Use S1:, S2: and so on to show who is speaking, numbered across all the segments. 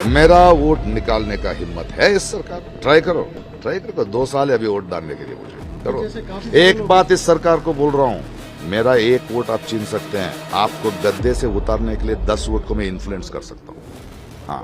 S1: मेरा वोट निकालने का हिम्मत है इस सरकार। ट्राई करो 2 साल है अभी वोट डालने के लिए, मुझे करो। एक बात इस सरकार को बोल रहा हूँ, मेरा एक वोट आप छीन सकते हैं, आपको गद्दे से उतारने के लिए 10 वोट को मैं इन्फ्लुएंस कर सकता हूँ। हाँ,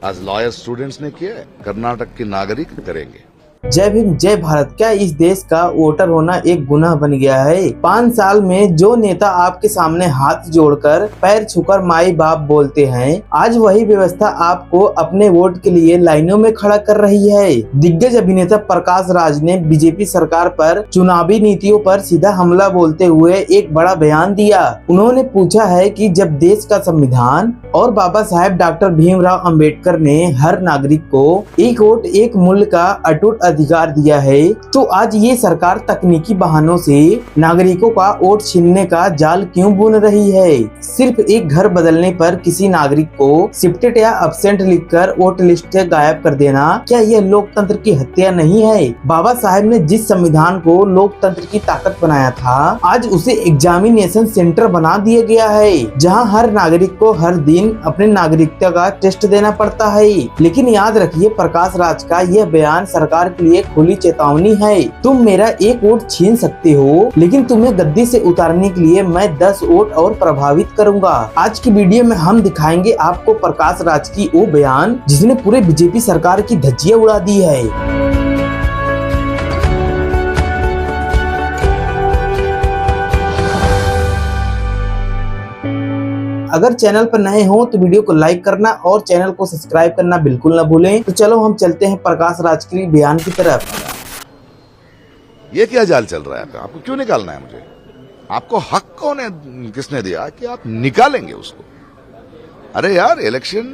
S1: आज लॉयर स्टूडेंट्स ने किया है, कर्नाटक के नागरिक करेंगे।
S2: जय भीम जय भारत। क्या इस देश का वोटर होना एक गुनाह बन गया है? 5 साल में जो नेता आपके सामने हाथ जोड़कर पैर छूकर माई बाप बोलते हैं, आज वही व्यवस्था आपको अपने वोट के लिए लाइनों में खड़ा कर रही है। दिग्गज अभिनेता प्रकाश राज ने बीजेपी सरकार पर चुनावी नीतियों पर सीधा हमला बोलते हुए एक बड़ा बयान दिया। उन्होंने पूछा है कि जब देश का संविधान और बाबा साहेब डॉक्टर भीमराव अंबेडकर ने हर नागरिक को एक वोट एक मूल्य का अटूट अधिकार दिया है, तो आज ये सरकार तकनीकी बहानों से नागरिकों का वोट छीनने का जाल क्यों बुन रही है? सिर्फ एक घर बदलने पर किसी नागरिक को शिफ्टेड या एब्सेंट लिखकर वोट लिस्ट से गायब कर देना, क्या यह लोकतंत्र की हत्या नहीं है? बाबा साहेब ने जिस संविधान को लोकतंत्र की ताकत बनाया था, आज उसे एग्जामिनेशन सेंटर बना दिया गया है, जहाँ हर नागरिक को हर दिन अपने नागरिकता का टेस्ट देना पड़ता है। लेकिन याद रखिए, प्रकाश राज का यह बयान सरकार के लिए खुली चेतावनी है। तुम मेरा एक वोट छीन सकते हो, लेकिन तुम्हें गद्दी से उतारने के लिए मैं 10 वोट और प्रभावित करूंगा। आज की वीडियो में हम दिखाएंगे आपको प्रकाश राज की वो बयान जिसने पूरे बीजेपी सरकार की धज्जियां उड़ा दी है। अगर चैनल पर नए हो तो वीडियो को लाइक करना और चैनल को सब्सक्राइब करना बिल्कुल न भूलें। तो चलो हम चलते हैं प्रकाश राज के बयान की तरफ।
S1: ये क्या जाल चल रहा है? आपको क्यों निकालना है मुझे? आपको हक किसने दिया कि आप निकालेंगे उसको? अरे यार, इलेक्शन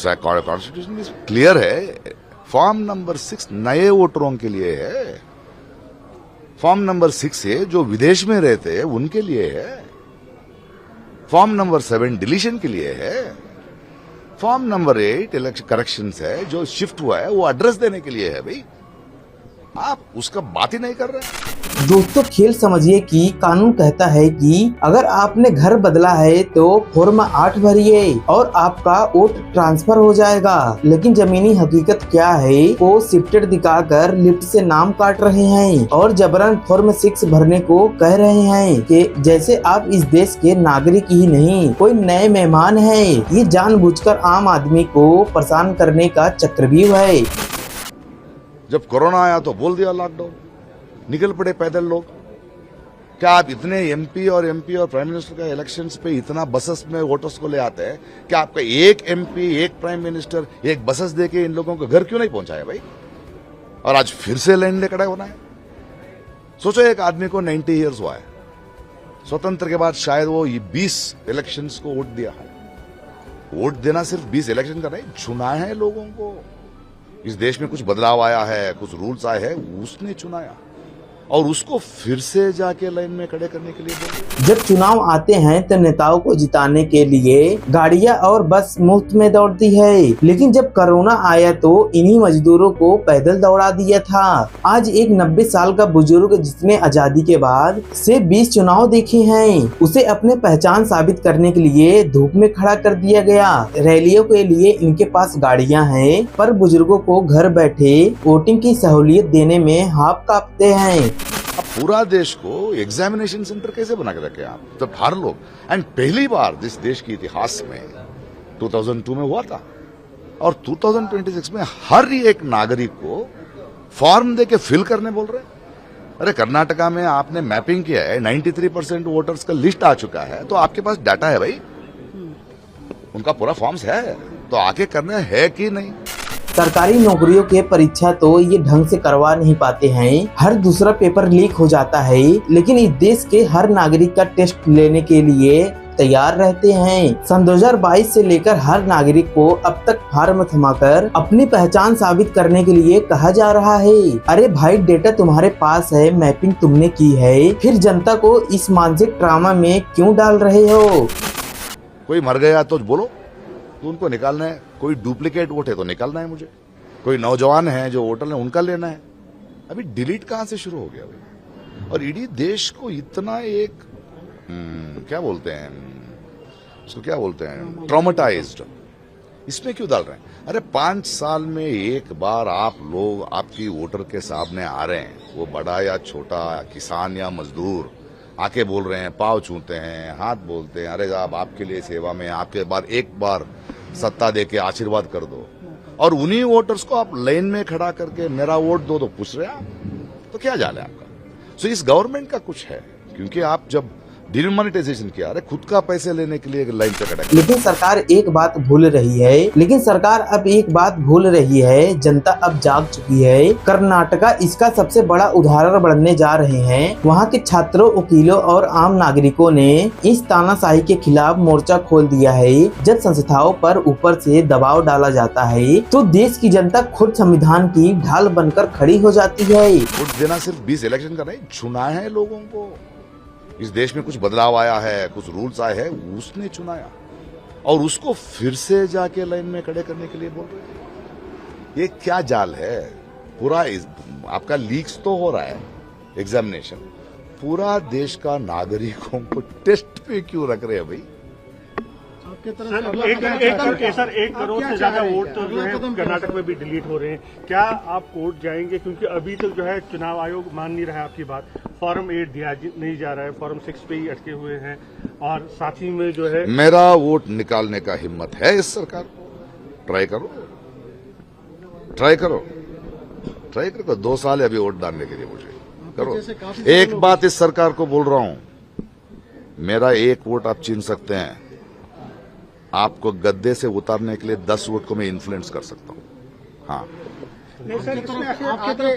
S1: कॉन्स्टिट्यूशन क्लियर है। फॉर्म नंबर 6 नए वोटरों के लिए है। फॉर्म नंबर 6 है जो विदेश में रहते हैं उनके लिए है। फॉर्म नंबर 7 डिलीशन के लिए है। फॉर्म नंबर 8 इलेक्शन करेक्शंस है, जो शिफ्ट हुआ है वो एड्रेस देने के लिए है। भाई, आप उसका बात ही नहीं कर रहे।
S2: दोस्तों, खेल समझिए कि कानून कहता है कि अगर आपने घर बदला है तो फॉर्म 8 भरिए और आपका वोट ट्रांसफर हो जाएगा। लेकिन जमीनी हकीकत क्या है? वो शिफ्टेड दिखाकर लिफ्ट से नाम काट रहे हैं और जबरन फॉर्म 6 भरने को कह रहे हैं कि जैसे आप इस देश के नागरिक ही नहीं, कोई नए मेहमान है। ये जानबूझकर आम आदमी को परेशान करने का चक्रव्यूह है।
S1: जब कोरोना आया तो बोल दिया लॉकडाउन, निकल पड़े पैदल लोग। क्या आप इतने एमपी और प्राइम मिनिस्टर का इलेक्शंस पे इतना बसेस में वोटर्स को ले आते हैं? क्या आपका एक एमपी, एक प्राइम मिनिस्टर, एक बसेस देके इन लोगों के घर क्यों नहीं पहुंचाया भाई? और आज फिर से लाइन ले खड़ा होना है। सोचो, एक आदमी को 90 ईयर्स हुआ है, स्वतंत्र के बाद शायद वो 20 इलेक्शंस को वोट दिया है। वोट देना सिर्फ 20 इलेक्शन का नहीं, चुना है लोगों को। इस देश में कुछ बदलाव आया है, कुछ रूल्स आए हैं, उसने चुनाया और उसको फिर से जाके लाइन में खड़े करने के लिए बोले।
S2: जब चुनाव आते हैं तो नेताओं को जिताने के लिए गाड़ियां और बस मुफ्त में दौड़ती है, लेकिन जब कोरोना आया तो इन्हीं मजदूरों को पैदल दौड़ा दिया था। आज एक 90 साल का बुजुर्ग जिसने आजादी के बाद से 20 चुनाव देखे हैं, उसे अपने पहचान साबित करने के लिए धूप में खड़ा कर दिया गया। रैलियों के लिए इनके पास गाड़ियां हैं, पर बुजुर्गों को घर बैठे वोटिंग की सहूलियत देने में हाथ कांपते हैं।
S1: पूरा देश को एग्जामिनेशन सेंटर कैसे बना के रखे आप? तो हर लोग, एंड पहली बार इस देश के इतिहास में 2002 में हुआ था और 2026 में हर एक नागरिक को फॉर्म देके फिल करने बोल रहे। अरे, कर्नाटका में आपने मैपिंग किया है, 93% वोटर्स का लिस्ट आ चुका है, तो आपके पास डाटा है भाई, उनका पूरा फॉर्म्स है, तो आके करना है कि नहीं?
S2: सरकारी नौकरियों के परीक्षा तो ये ढंग से करवा नहीं पाते हैं, हर दूसरा पेपर लीक हो जाता है, लेकिन इस देश के हर नागरिक का टेस्ट लेने के लिए तैयार रहते हैं। सन 2022 से लेकर हर नागरिक को अब तक फार्म थमाकर अपनी पहचान साबित करने के लिए कहा जा रहा है। अरे भाई, डेटा तुम्हारे पास है, मैपिंग तुमने की है, फिर जनता को इस मानसिक ड्रामा में क्यों डाल रहे हो?
S1: कोई मर गया तो बोलो, तो उनको निकालना है। कोई डुप्लीकेट वोट है तो निकालना है मुझे। कोई नौजवान है जो वोटर है उनका लेना है। अभी डिलीट कहां से शुरू हो गया भाई? और इडी देश को इतना एक क्या बोलते हैं उसको, क्या बोलते हैं, ट्रॉमेटाइज्ड, इसमें क्यों डाल रहे हैं? अरे 5 साल में एक बार आप लोग आपकी वोटर के सामने आ रहे हैं, वो बड़ा या छोटा, किसान या मजदूर, आके बोल रहे हैं, पाँव छूते हैं, हाथ बोलते हैं, अरे साहब आपके लिए सेवा में, आपके बार एक बार सत्ता दे के आशीर्वाद कर दो, और उन्हीं वोटर्स को आप लाइन में खड़ा करके मेरा वोट दो तो पूछ रहे हैं आप, तो क्या जाल है आपका? सो इस गवर्नमेंट का कुछ है, क्योंकि आप जब डिमोनेटाइजेशन किया, अरे खुद का पैसे लेने के लिए लाइन पे खड़ा
S2: लेकिन सरकार एक बात भूल रही है, जनता अब जाग चुकी है। कर्नाटका इसका सबसे बड़ा उदाहरण बनने जा रहे हैं। वहां के छात्रों, वकीलों और आम नागरिकों ने इस तानाशाही के खिलाफ मोर्चा खोल दिया है। जब संस्थाओं पर ऊपर से दबाव डाला जाता है तो देश की जनता खुद संविधान की ढाल बनकर खड़ी हो जाती है।
S1: वोट देना सिर्फ 20 इलेक्शन का नहीं, चुना है लोगों को। इस देश में कुछ बदलाव आया है, कुछ रूल्स आए हैं, उसने चुनाया, और उसको फिर से जाके लाइन में खड़े करने के लिए बोल रहे हैं। ये क्या जाल है? पूरा आपका लीक्स तो हो रहा है एग्जामिनेशन, पूरा देश का नागरिकों को टेस्ट पे क्यों रख रहे हैं भाई?
S3: सर, 1 करोड़ से ज्यादा वोट तो जो है कर्नाटक में भी डिलीट हो रहे हैं। क्या आप कोर्ट जाएंगे? क्योंकि अभी तक जो है चुनाव आयोग मान नहीं रहा है आपकी बात। फॉर्म 8 दिया नहीं जा रहा है, फॉर्म 6 पे ही अटके हुए हैं, और साथ ही में जो है
S1: मेरा वोट निकालने का हिम्मत है इस सरकार को। ट्राई करो। 2 साल है अभी वोट डालने के लिए, मुझे करो। एक बात इस सरकार को बोल रहा हूं, मेरा 1 वोट आप छीन सकते हैं, आपको गद्दे से उतारने के लिए 10 वोट को मैं इन्फ्लुएंस कर सकता हूं। हाँ,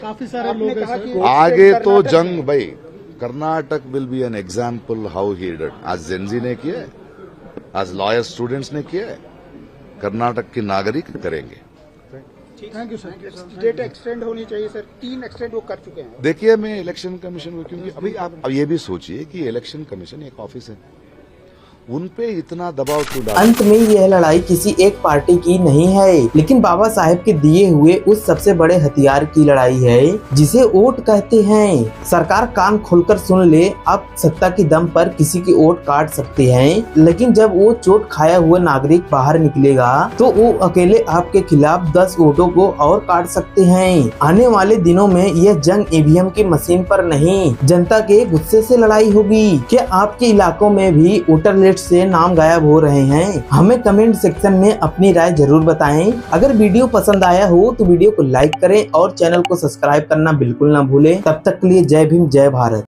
S3: काफी सारे लोग हैं।
S1: आगे तो जंग भाई। Karnataka will be an example how he did. आज जेनजी ने किया, आज लॉयर स्टूडेंट्स ने किया, कर्नाटक के नागरिक करेंगे।
S4: Thank you sir. Date extend होनी चाहिए सर, 3 एक्सटेंड वो कर चुके हैं।
S1: देखिए, मैं इलेक्शन कमीशन को, क्योंकि अभी आप अब ये भी सोचिए कि इलेक्शन कमीशन एक ऑफिस है, उन पे इतना दबाव क्यों डाल?
S2: अंत में यह लड़ाई किसी एक पार्टी की नहीं है, लेकिन बाबा साहेब के दिए हुए उस सबसे बड़े हथियार की लड़ाई है जिसे वोट कहते हैं। सरकार कान खोलकर सुन ले, आप सत्ता की दम पर किसी की वोट काट सकते हैं, लेकिन जब वो चोट खाया हुआ नागरिक बाहर निकलेगा तो वो अकेले आपके खिलाफ 10 वोटों को और काट सकते हैं। आने वाले दिनों में यह जंग ईवीएम की मशीन पर नहीं, जनता के गुस्से से लड़ाई होगी। क्या आपके इलाकों में भी वोटर से नाम गायब हो रहे हैं? हमें कमेंट सेक्शन में अपनी राय जरूर बताएं। अगर वीडियो पसंद आया हो तो वीडियो को लाइक करें और चैनल को सब्सक्राइब करना बिल्कुल ना भूलें। तब तक के लिए जय भीम, जय भारत।